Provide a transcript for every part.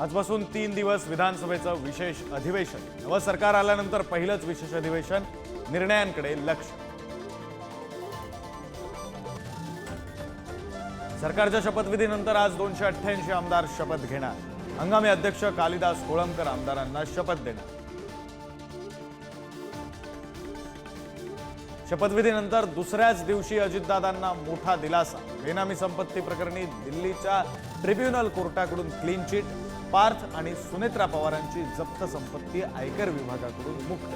आजपासून 3 दिवस विधानसभेचं विशेष अधिवेशन। नवं सरकार आल्यानंतर पहिलंच विशेष अधिवेशन, निर्णयांकडे लक्ष। सरकारच्या शपथविधीनंतर आज 288 आमदार शपथ घेणार। हंगामी अध्यक्ष कालिदास कोळंबकर आमदारांना शपथ देणार। शपथविधीनंतर दुसऱ्याच दिवशी अजितदादांना मोठा दिलासा। बेनामी संपत्ती प्रकरणी दिल्लीच्या ट्रिब्युनल कोर्टाकडून क्लीन चिट। पार्थ आणि सुनेत्रा पवारांची जप्त संपत्ती आयकर विभागाकडून मुक्त।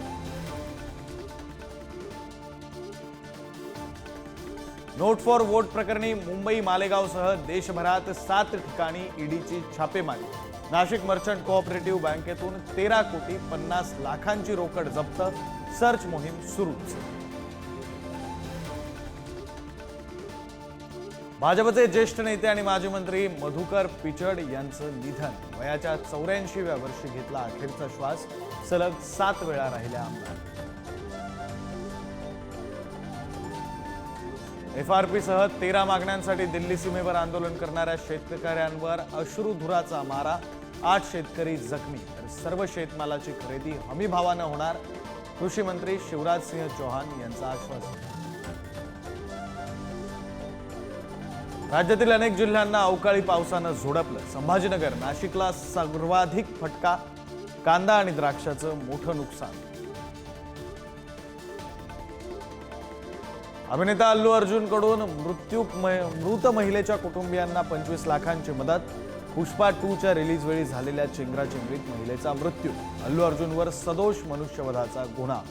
नोट फॉर वोट प्रकरणी मुंबई मालेगावसह देशभरात 7 ठिकाणी ईडीची छापेमारी। नाशिक मर्चंट कोऑपरेटिव्ह बँकेतून 13 कोटी 50 लाखांची रोकड जप्त। सर्च मोहीम सुरूच। भाजपचे ज्येष्ठ नेते आणि माजी मंत्री मधुकर पिचड यांचं निधन। वयाच्या 84व्या वर्षी घेतला अखेरचा श्वास। सलग 7 वेळा राहिल्या आमदार। एफआरपी सह 13 मागण्यांसाठी दिल्ली सीमेवर आंदोलन करणाऱ्या शेतकऱ्यांवर अश्रुधुराचा मारा। 8 शेतकरी जखमी तर सर्व शेतमालाची खरेदी हमी भावानं होणार। कृषी मंत्री शिवराज सिंह चौहान यांचं आश्वासन। राज्यातील अनेक जिल्ह्यांना अवकाळी पावसानं झोडपलं। संभाजीनगर, नाशिकला सर्वाधिक फटका। कांदा आणि द्राक्षाचं मोठं नुकसान। अभिनेता अल्लू अर्जुन कडून मृत महिलेच्या कुटुंबियांना 25 लाखांची मदत। पुष्पा 2च्या रिलीज वेळी झालेल्या चेंगराचेंगरीत महिलेचा मृत्यू। अल्लू अर्जुनवर सदोष मनुष्यवधाचा गुन्हा।